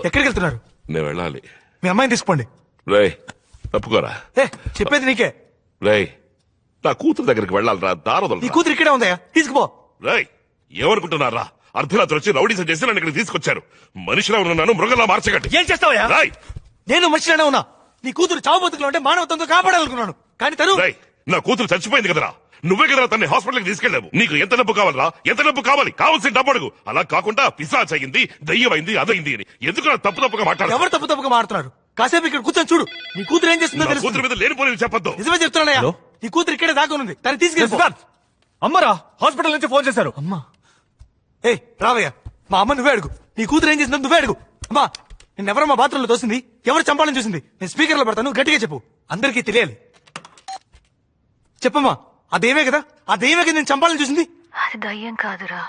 ఎక్కడికి వెళ్తున్నారు? నేను వెళ్ళాలి. మీ అమ్మాయిని తీసుకోండి. రేయ్ తప్పుకోరా. చెప్పేది నీకే. రేయ్ నా కూతురు దగ్గరికి వెళ్ళాలరా, దారదలు. నీ కూతురు ఇక్కడే ఉందా? తీసుకుపో. రేయ్ ఏమనుకుంటున్నారా? అర్ధరాత్రి వచ్చి రౌడీసం చేసి నన్ను ఇక్కడ తీసుకొచ్చారు. మనిషిలా ఉన్నాను, మృగంలా మార్చగట్టి. ఏం చేస్తావా? రాయ్ నేను మనిషిలానే ఉన్నా. నీ కూతురు చావు బతుకులు అంటే మానవత్వంతో కాపాడాలనుకున్నాను, కానీ తను. రాయ్ నా కూతురు చచ్చిపోయింది కదరా, నువ్వే కదరా తన్ని హాస్పిటల్కి తీసుకెళ్ళావు. నీకు ఎంత డబ్బు కావాలరా? ఎంత డబ్బు కావాలి? కావాల్సిన డబ్బు అడుగు. అలా కాకుండా పిశాచ్ అయింది, దయ్యమైంది, అదైంది అని ఎందుకు తప్పుగా మాట్లాడు? ఎవరు తప్పుగా మాట్లాడుతున్నారు? కాసేపు ఇక్కడ కూర్చొని చూడు. నీ కూతురు ఏం చేస్తుందో తెలుసు. కూతురు మీద లేనిపోయి చెప్పొద్దు. నిజమే చెప్తున్నానయ్యా. నీ కూతురు ఇక్కడే దాక్కునుంది, తను తీసుకెళ్ళి. అమ్మరా హాస్పిటల్ నుంచి ఫోన్ చేశారు. అమ్మా ఏ రావయ్యా, మా అమ్మ నువ్వే అడుగు. నీ కూతురు ఏం చేసిందో నువ్వే అడుగు. అమ్మా నిన్నెవరమ్మా బాత్రూంలో తోసింది? ఎవరు చంపాలని చూసింది? నేను స్పీకర్ లో పెడతాను, గట్టిగా చెప్పు, అందరికీ తెలియాలి. చెప్పమ్మా. ఆ దయ్యమే కదా, ఆ దయ్యమే కదా నేను చంపాలని చూసింది. అది దయ్యం కాదురా.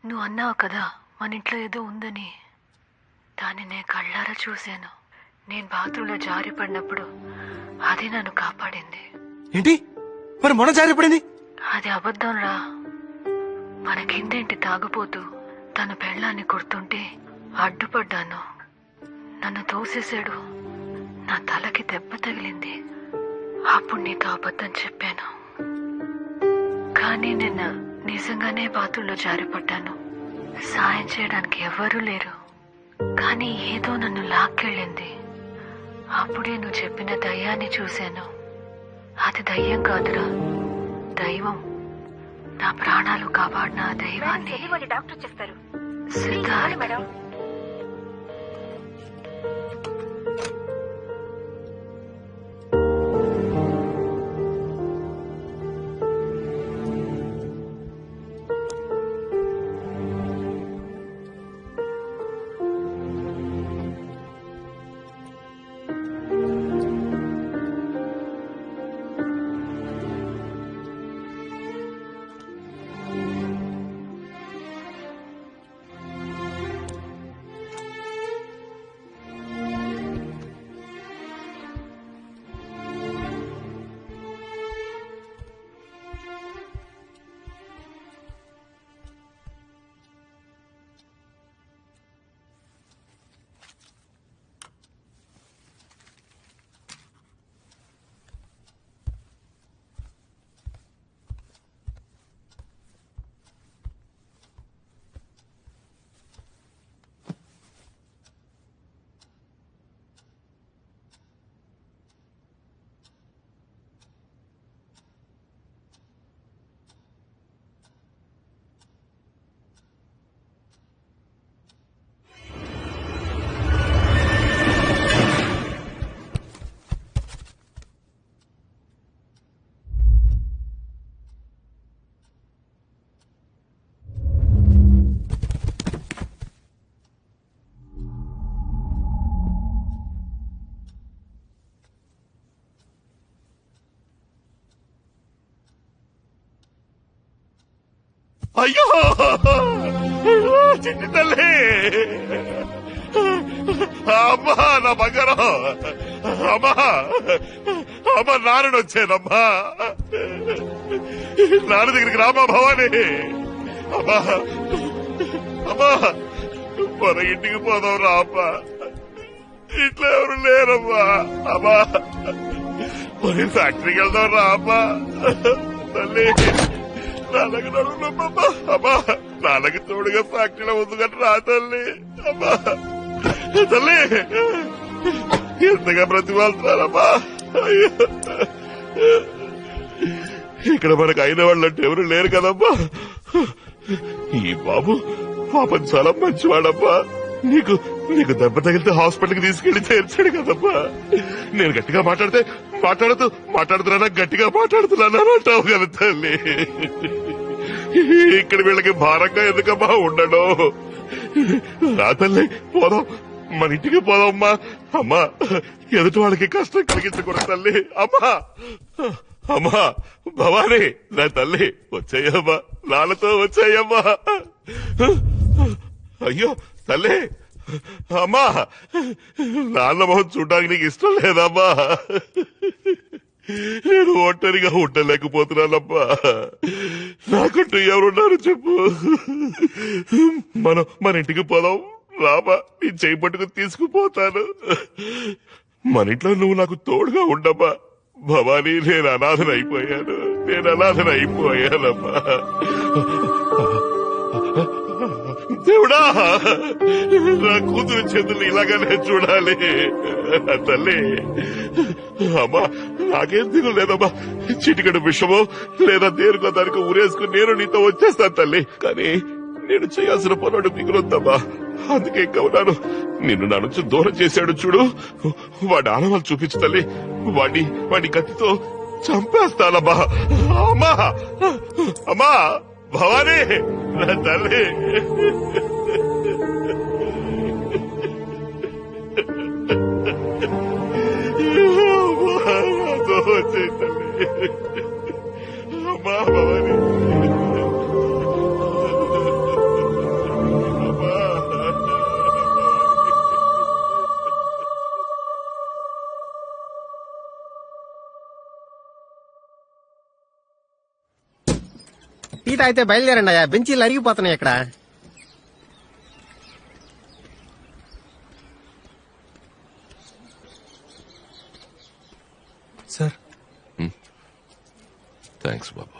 నువ్వు అన్నావు కదా మన ఇంట్లో ఏదో ఉందని. దాన్ని నేను కళ్ళారా చూశాను. నేను బాత్రూంలో జారి పడినప్పుడు అది నన్ను కాపాడింది. ఏంటి మరి మొన్న జారి పడింది? అది అబద్ధం రా. మన కిందేంటి తాగుపోతూ తన పెళ్ళాన్ని కొడుతుంటే అడ్డుపడ్డాను. నన్ను తోసేశాడు. నా తలకి దెబ్బ తగిలింది. అప్పుడు నీతో అబద్ధం చెప్పాను. కానీ నిన్న నిజంగానే బాత్రూంలో జారిపడ్డాను. సాయం చేయడానికి ఎవరూ లేరు. కానీ ఏదో నన్ను లాక్కెళ్ళింది. అప్పుడే నువ్వు చెప్పిన దయ్యాన్ని చూశాను. అది దయ్యం కాదురా, దైవం. నా ప్రాణాలు కాపాడిన ఆ దైవాన్ని డాక్టర్ చెప్తారు. సిద్ధార్థ్. మేడం అయ్యో చిట్టి తల్లి, అమ్మా నా బంగారం, అమ్మా అమ్మా నాన్న వచ్చానమ్మా. నాన్న దగ్గరికి రామా భవాని. అమ్మా అమ్మా మన ఇంటికి పోదాం రా అమ్మా, ఇంట్లో ఎవరు లేరమ్మా. అమ్మా మరి ఫ్యాక్టరీకి వెళ్దాం రా అమ్మా. తల్లి నాన్నకి నడుగునమ్మా. అమ్మా నాన్నకి తోడుగా ఫ్యాక్టరీలో ఉంది కానీ రా తల్లి. అమ్మా తల్లి ఎంతగా బ్రతిమాలుతున్నారమ్మా. ఇక్కడ మనకు అయిన వాళ్ళంటే ఎవరు లేరు కదమ్మా. ఈ బాబు పాపం చాలా మంచివాడమ్మా. నీకు దెబ్బ తగిలితే హాస్పిటల్కి తీసుకెళ్లి చేర్చాడు కదమ్మా. నేను గట్టిగా మాట్లాడుతున్నా గట్టిగా మాట్లాడుతున్నాను అంటావు కదా తల్లి. ఇక్కడ వీళ్ళకి భారంగా ఎందుకమ్మా ఉండడం. రా తల్లి పోదాం, మన ఇంటికి పోదామ్మా. అమ్మా ఎదుటి వాళ్ళకి కష్టం కలిగించకూడదు తల్లి. అమ్మా అమ్మా భవాని నా తల్లి వచ్చాయమ్మా, నాన్నతో వచ్చాయమ్మా. అయ్యో తల్లి, అమ్మా నాన్న మొహం చూడడానికి నీకు ఇష్టం లేదమ్మా. నేను ఒంటరిగా ఉండలేకపోతున్నానమ్మా. నాకంటూ ఎవరున్నారు చెప్పు. మన ఇంటికి పోదాం, రాబా నీ చేయి పట్టుకుని తీసుకుపోతాను. మన ఇంట్లో నువ్వు నాకు తోడుగా ఉండమ్మా. భవానీ నేను అనాథనైపోయానమ్మా. దేవుడా, నా కూతురు చేతులు ఇలాగానే చూడాలి తల్లి. అమ్మా నాకేం తినలేదమ్మా. చిటికడు విషమో లేదా దేనికో దానికి ఊరేసుకుని నేను నీతో వచ్చేస్తాను తల్లి. కానీ నేను చేయాల్సిన పనుడు మిగులుద్దామా. అందుకే ఇంకా ఉన్నాను. నిన్ను నా నుంచి దూరం చేశాడు చూడు, వాడి ఆనవాళ్ళు చూపించు తల్లి. వాడి కత్తితో చంపేస్తానమ్మా. అమ్మా అమ్మా భవానీ నా తల్లి. వచ్చే తల్లి. అమ్మా భవానీ. టీ తాగితే బయలుదేరండి అయ్యా, బెంచీలు అరిగిపోతున్నాయి ఇక్కడ. సార్ థ్యాంక్స్ బాబు.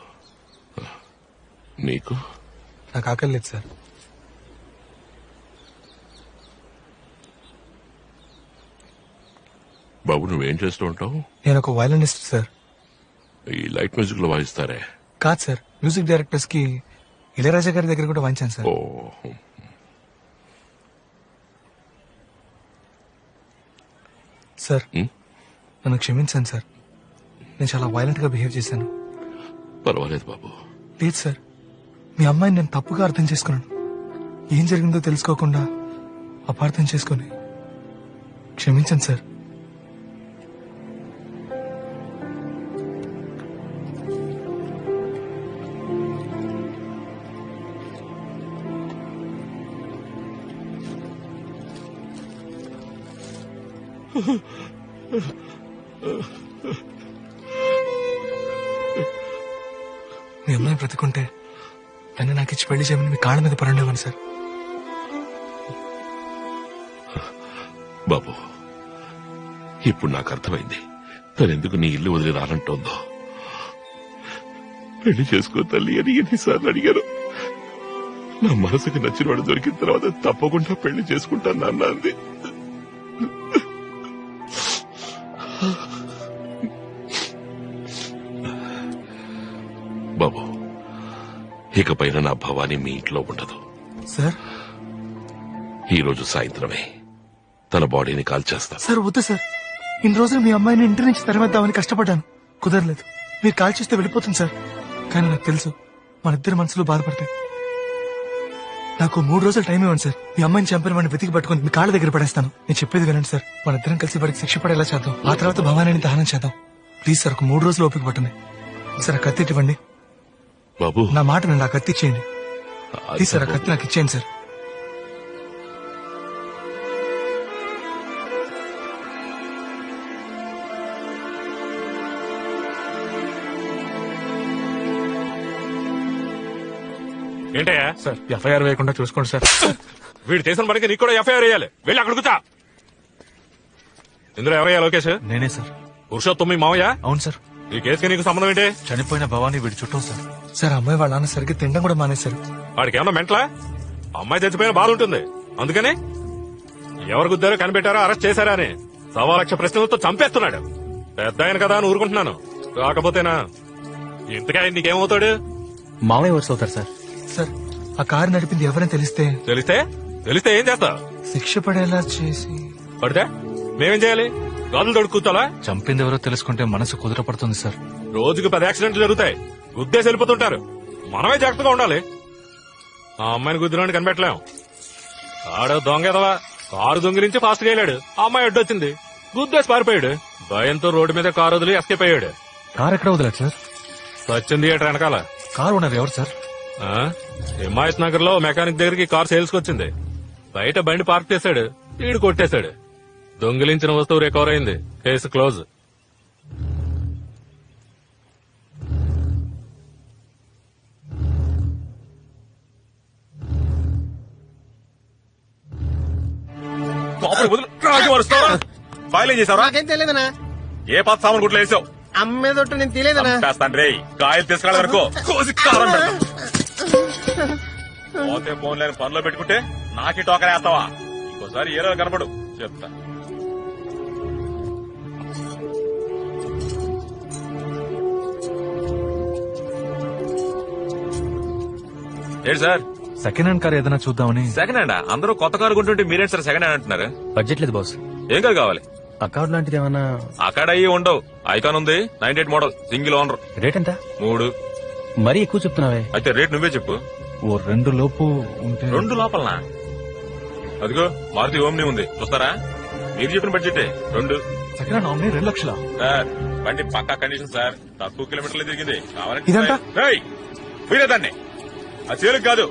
నీకు? నాకు ఆకలి లేదు సార్. బాబు నువ్వేం చేస్తూ ఉంటావు? నేను ఒక వయలినిస్ట్ సార్. ఈ లైట్ మ్యూజిక్ లో వాయిస్తారే? కాదు సార్, మ్యూజిక్ డైరెక్టర్స్ కి ఇళయరాజా గారి దగ్గర కూడా వాయించాను సార్. ఓ సార్ నన్ను క్షమించాను సార్. నేను చాలా వైలెంట్ గా బిహేవ్ చేశాను. పర్వాలేదు బాబు. లేదు సార్, మీ అమ్మాయిని నేను తప్పుగా అర్థం చేసుకున్నాను. ఏం జరిగిందో తెలుసుకోకుండా అపార్థం చేసుకుని క్షమించండి సార్. మీ అమ్మాయి బ్రతికుంటే నన్ను నాకు ఇచ్చి పెళ్లి చేయమని మీ కాళ్ళ మీద పరండేవాను సార్. బాబు ఇప్పుడు నాకు అర్థమైంది తనెందుకు నీ ఇల్లు వదిలి రానంటోందో. పెళ్లి చేసుకో తల్లి అని ఎన్నిసార్లు అడిగాను. నా మనసుకి నచ్చిన వాడు దొరికిన తర్వాత తప్పకుండా పెళ్లి చేసుకుంటాను నాన్న అంది. బాబు ఇకపైన నా భవానీ మీ ఇంట్లో ఉండదు సార్. ఈ రోజు సాయంత్రమే తన బాడీని కాల్చేస్తా. సార్ వద్దు సార్, ఇన్ని రోజులు మీ అమ్మాయిని ఇంటి నుంచి తరిమేద్దామని కష్టపడ్డాను, కుదరలేదు. మీరు కాల్ చేస్తే వెళ్ళిపోతుంది సార్. కానీ నాకు తెలుసు మన ఇద్దరు మనసులు బాధపడతాయి. నాకు 3 రోజులు టైం ఇవ్వండి సార్. మీ అమ్మాయిని చంపిన వాడిని వెతికి పట్టుకుని మీ కాళ్ళ దగ్గర పడేస్తాను. నేను చెప్పేది వినండి సార్. మన ఇద్దరం కలిసి వాడికి శిక్ష పడేలా చేద్దాం. ఆ తర్వాత భవానీని దహనం చేద్దాం. ప్లీజ్ సార్, ఒక 3 రోజులు ఓపిక పట్టండి సార్. ఆ కత్తి ఇవ్వండి బాబు. నా మాట నేను ఆ కత్తి ఇచ్చేయండి ప్లీజ్ సార్. ఆ కత్తి నాకు ఇచ్చేయండి సార్. ఏంటయ్యా? సార్ ఎఫ్ఐఆర్ వేయకుండా చూసుకోండి సార్. వీడు చేసిన పనికి నీకు కూడా ఎఫ్ఐఆర్ వేయాలి. వెళ్ళి అక్కడ కూర్చో. ఇందులో ఎవరయ్యా లోకేష్? నేనే సార్. పురుషోత్తం మీ మావయ్య? అవును సార్. ఈ కేసుకి నీకు సంబంధం ఏంటి? చనిపోయిన భవానీ వీడి చుట్టం సార్. సార్ అమ్మాయి వాళ్ళ నాన్న సరిగ్గా తినడం కూడా మానేశారు. వాడికి ఏమన్నా మెంట్లా? అమ్మాయి చచ్చిపోయిన బాధ ఉంటుంది అందుకని ఎవరు గుద్దారో కనిపెట్టారో అరెస్ట్ చేశారా అని 1,00,000 ప్రశ్నలతో చంపేస్తున్నాడు. పెద్ద ఆయన కదా అని ఊరుకుంటున్నాను. కాకపోతేనా ఇంతగా నీకేమవుతాడు? మామయ్య వర్స్ అవుతారు సార్. సార్ ఆ కారు నడిపింది ఎవరైనా తెలిస్తే తెలిస్తే ఏం చేస్తా? శిక్ష పడేలా చేసి పడితే మేమేం చేయాలి? గాజులు తోడు కూర్చోాలా? చంపింది ఎవరో తెలుసుకుంటే మనసు కుదురపడుతుంది సార్. రోజుకి 10 యాక్సిడెంట్లు జరుగుతాయి. గుద్దేసి వెళ్ళిపోతుంటారు. మనమే జాగ్రత్తగా ఉండాలి. ఆ అమ్మాయిని గుద్దినోడిని కనిపెట్టలేం. ఆడ దొంగెదవా కారు దొంగిలించి ఫాస్ట్ గా వెళ్ళాడు. ఆ అమ్మాయి అడ్డొచ్చింది, గుద్దేసి పారిపోయాడు. భయంతో రోడ్డు మీద కారు వదిలి ఎస్కేప్ అయ్యాడు. కారు ఎక్కడ వదలదు సార్? సచిన్ థియేటర్ వెనకాల. కారు ఉన్నది ఎవరు సార్? హిమాయత్ నగర్ లో మెకానిక్ దగ్గరికి కార్ సేల్స్ వచ్చింది. బయట బండి పార్క్ చేశాడు, ఈడు కొట్టేశాడు. దొంగిలించిన వస్తువు రికవర్ అయింది. Case close. కోపం వదిలి రాజు వరుస్తావా? కాయలు ఏం చేసావరా? నాకేం తెలియదనా. ఏ పాత సామాన్ గుట్లో వేసావు? అమ్మేదొట్టు నేను తెలియదనా. చేస్తాను రే. కాయలు తీసుకెళ్ళ వరకు కోసి కారం పెడతాం. పోతే ఫోన్ లేని పనిలో పెట్టుకుంటే నాకే టోకన్ వేస్తావా? ఇంకోసారి ఏదో కనపడు చెప్తా. ఏంటి సార్? సెకండ్ హ్యాండ్ కార్ ఏదైనా చూద్దామని. Second hand? అందరూ కొత్త కారు కొంటుంటే మీరేంటి సార్ సెకండ్ హ్యాండ్ అంటున్నారు? బడ్జెట్ లేదు బాస్. ఏం కారు కావాలి? అకౌంట్ లాంటిది ఏమన్నా? అక్కడ అయ్యి ఉండవు. ఐకాన్ ఉంది, 98 మోడల్, సింగిల్ ఓనర్. రేట్ ఎంత? 3. మరీ ఎక్కువ చెప్తున్నావే. అయితే రేట్ నువ్వే చెప్పు. ఓ 2 లోపు ఉంటే. 2 లోపలనా? అదిగో మారుతి ఓమ్ని ఉంది, చూస్తారా? మీరు చెప్పిన బడ్జెట్ 2. సెకండ్ హ్యాండ్ ఆమ్ని 2 లక్షల. సార్ బండి పక్కా కండిషన్ సార్. తక్కువ కిలోమీటర్లు తిరిగింది. ఇదంతా? కావాలంటే మీరే దాన్ని. ఆ తేలిక కాదు,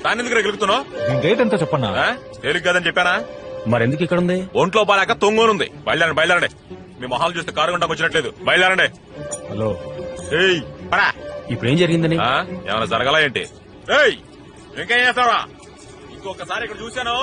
దాన్ని ఎందుకు గెలుగుతున్నావు? దీని రేట్ ఎంత చెప్పన్నా? తేలిక కాదని చెప్పానా? మరెందుకు ఇక్కడ ఉంది? ఒంట్లో బాలేక తొంగోనుంది. బయలుదేరండి బయలుదేరండి. మీ మొహాలు చూస్తే కారు గుండా వచ్చినట్లేదు. బయలుదేరండి. హలో, ఏయ్ పరా. ఇప్పుడు ఏం జరిగిందని? ఏమైనా జరగాల ఏంటి? ఏయ్ ఇంకా ఏం చేస్తావా? ఇంకొకసారి ఇక్కడ చూశాను